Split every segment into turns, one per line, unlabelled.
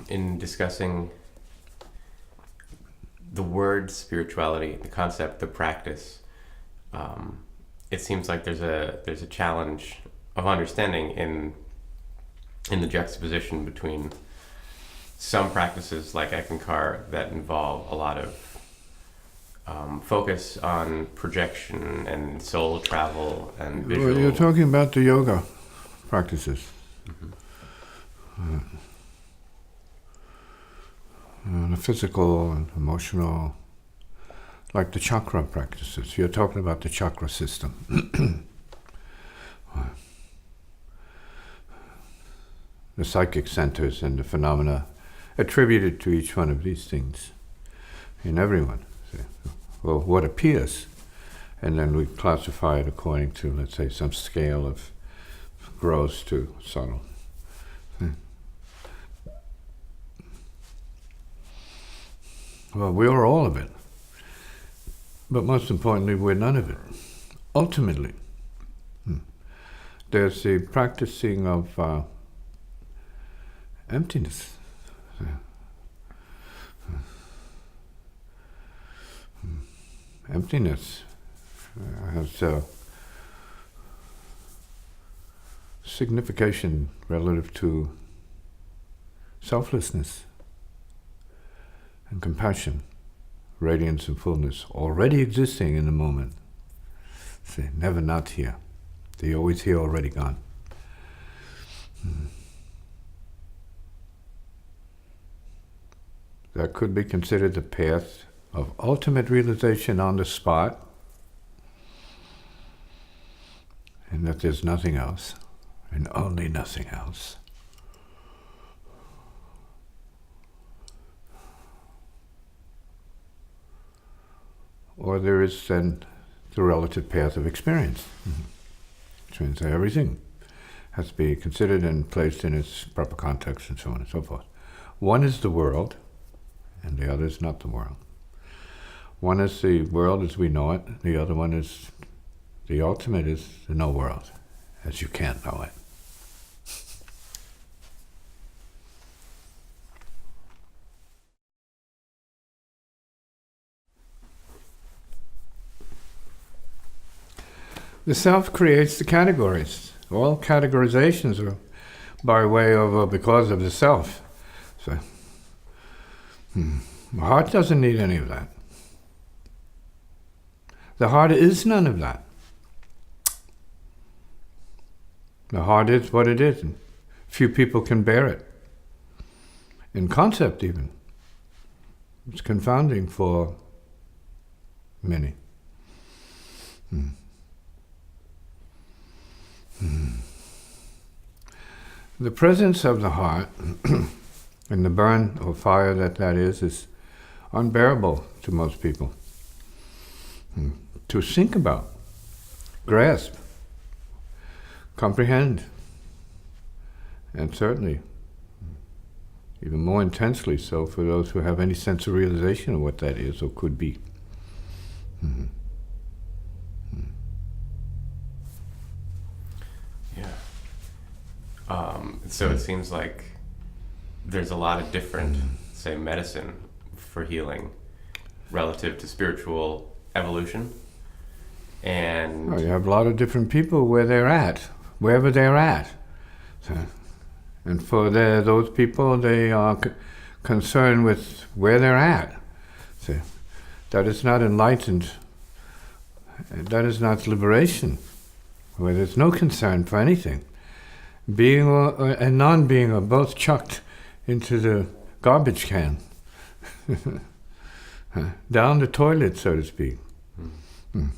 in discussing the word spirituality, the concept, the practice, it seems like there's a challenge of understanding in the juxtaposition between some practices like Eckankar that involve a lot of focus on projection and soul travel and visual.
Well, you're talking about the yoga practices.
Mm-hmm.
The physical and emotional, like the chakra practices. You're talking about the chakra system. The psychic centers and the phenomena attributed to each one of these things in everyone. Well, what appears, and then we classify it according to, let's say, some scale of gross to subtle. Well, we are all of it, but most importantly, we're none of it. Ultimately, there's the practicing of emptiness. Emptiness has signification relative to selflessness and compassion, radiance and fullness, already existing in the moment. Say, never not here. They're always here, already gone. That could be considered the path of ultimate realization on the spot, and that there's nothing else, and only nothing else. Or there is then the relative path of experience, which means that everything has to be considered and placed in its proper context and so on and so forth. One is the world, and the other is not the world. One is the world as we know it, the other one is, the ultimate is the no world, as you can't know it. The self creates the categories. All categorizations are by way of or because of the self. So, the heart doesn't need any of that. The heart is none of that. The heart is what it is, and few people can bear it. In concept even. It's confounding for many. The presence of the heart and the burn or fire that is unbearable to most people. To think about, grasp, comprehend, and certainly even more intensely so for those who have any sense of realization of what that is or could be.
So it seems like there's a lot of different, say, medicine for healing relative to spiritual evolution. And
you have a lot of different people where they're at, wherever they're at. So, and for those people, they are concerned with where they're at. So, that is not enlightened. That is not liberation, where there's no concern for anything. Being and non-being are both chucked into the garbage can. Down the toilet, so to speak. And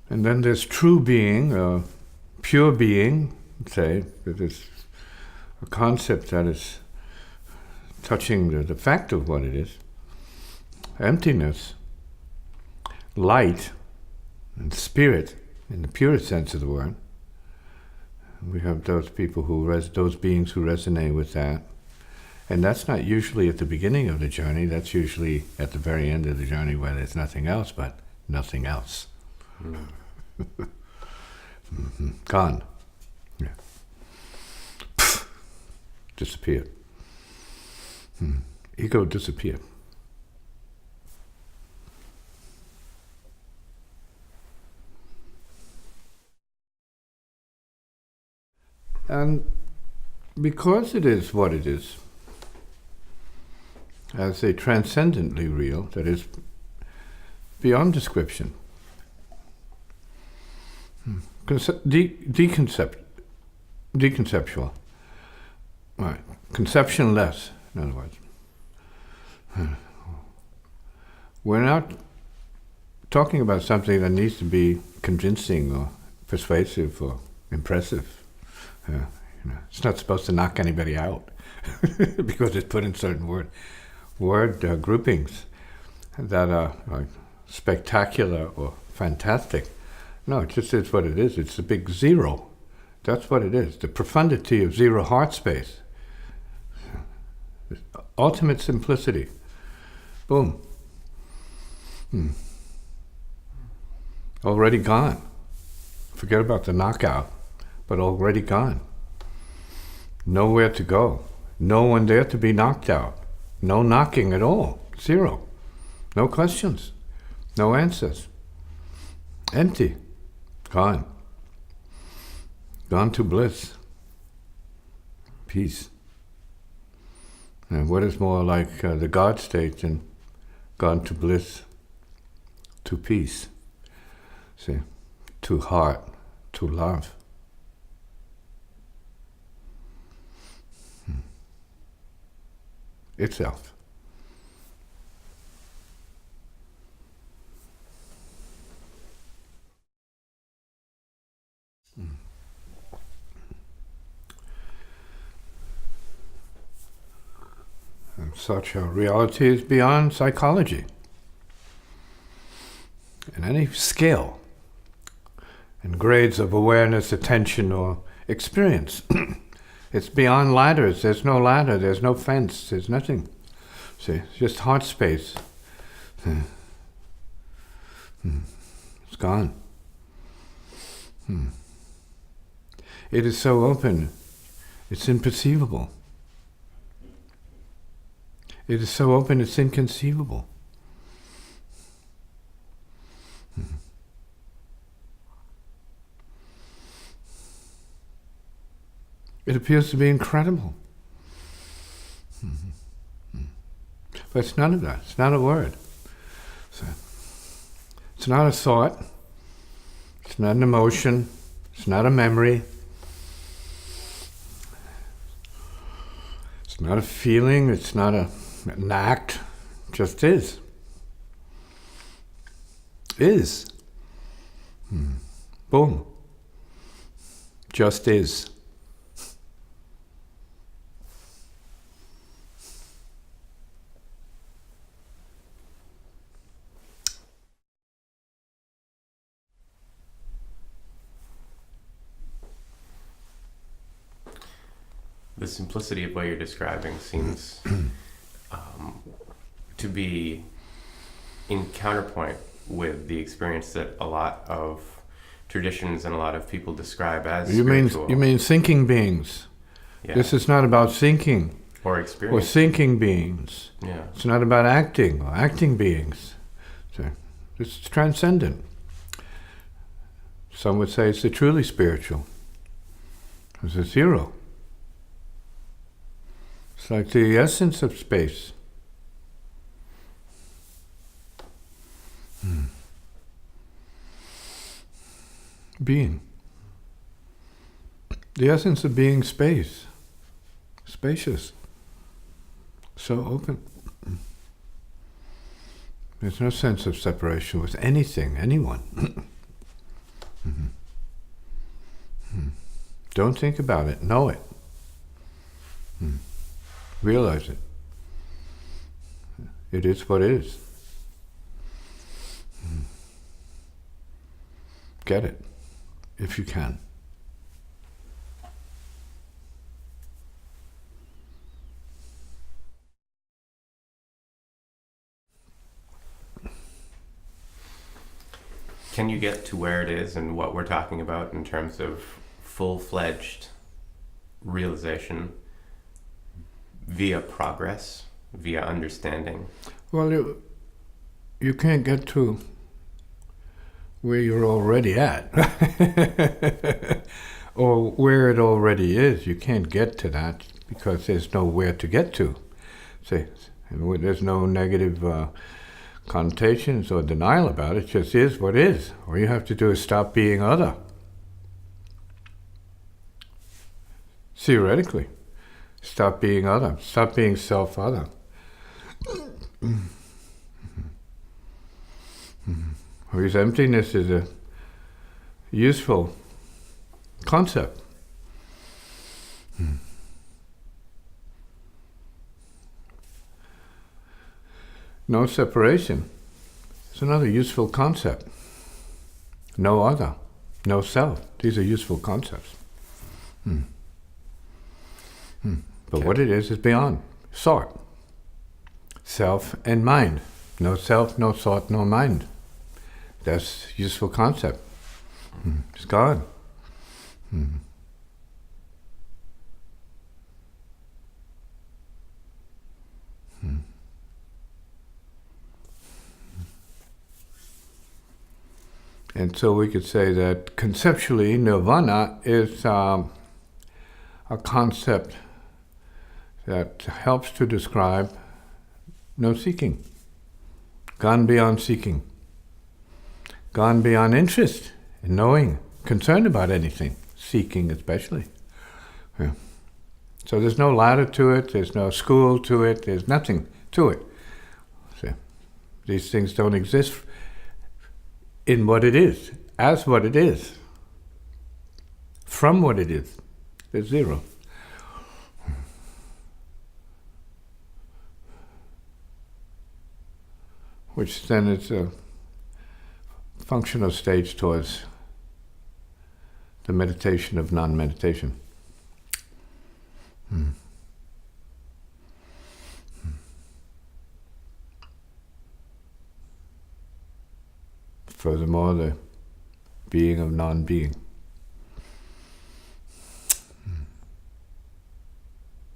then there's true being, pure being, say, that is a concept that is touching the fact of what it is. Emptiness, light, and spirit, in the purest sense of the word. We have those people those beings who resonate with that. And that's not usually at the beginning of the journey, that's usually at the very end of the journey where there's nothing else but nothing else. Gone. Yeah. disappeared. Ego disappeared. And because it is what it is, as a transcendently real, that is beyond description, deconceptual, right? Conceptionless, in other words. We're not talking about something that needs to be convincing or persuasive or impressive. It's not supposed to knock anybody out because it's put in certain word groupings that are like spectacular or fantastic. No, it just is what it is. It's the big zero. That's what it is. The profundity of zero heart space. Ultimate simplicity. Boom. Already gone. Forget about the knockout, but already gone. Nowhere to go. No one there to be knocked out. No knocking at all. Zero. No questions. No answers. Empty. Gone. Gone to bliss. Peace. And what is more like the God state than gone to bliss, to peace, see, to heart, to love. Itself. And such a reality is beyond psychology and any scale and grades of awareness, attention, or experience. It's beyond ladders. There's no ladder. There's no fence. There's nothing. See, it's just heart space. It's gone. It is so open, it's imperceivable. It is so open, it's inconceivable. It appears to be incredible. But it's none of that. It's not a word. It's not a thought. It's not an emotion. It's not a memory. It's not a feeling. It's not an act. It just is. Is. Boom. Just is.
The simplicity of what you're describing seems to be in counterpoint with the experience that a lot of traditions and a lot of people describe as spiritual.
You mean thinking beings?
Yeah.
This is not about thinking
or
or
experience.
thinking beings.
Yeah.
It's not about acting or acting beings. So it's transcendent. Some would say it's the truly spiritual. It's a zero. It's like the essence of space. Being. The essence of being space. Spacious. So open. There's no sense of separation with anything, anyone. Don't think about it, know it. Realize it. It is what is. Get it, if you can.
Can you get to where it is and what we're talking about in terms of full-fledged realization via progress, via understanding?
Well, you can't get to where you're already at, or where it already is. You can't get to that because there's nowhere to get to. See, there's no negative connotations or denial about it. It just is what is. All you have to do is stop being other. Theoretically, stop being other. Stop being self-other. Because emptiness is a useful concept. No separation. It's another useful concept. No other. No self. These are useful concepts. But
Okay.
what it is beyond thought. Self and mind. No self, no thought, no mind. That's a useful concept. It's gone. And so we could say that conceptually, nirvana is a concept that helps to describe no seeking, gone beyond seeking, gone beyond interest in knowing, concerned about anything, seeking especially. Yeah. So there's no ladder to it, there's no school to it, there's nothing to it. So these things don't exist in what it is, as what it is, from what it is. There's zero. Which then is a functional stage towards the meditation of non-meditation. Furthermore, the being of non-being.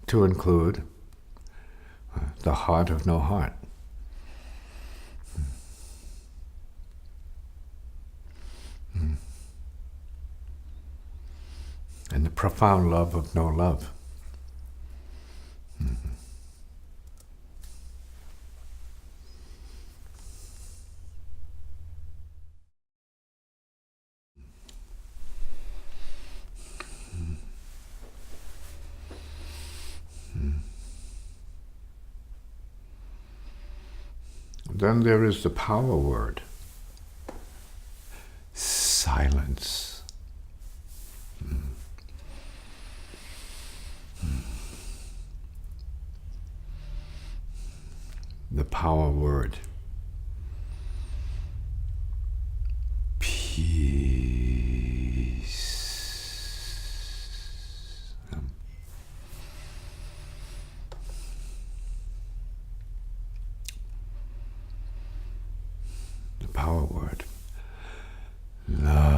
To include the heart of no heart. And the profound love of no love. Then there is the power word. Silence. The power word. Peace. The power word. Love.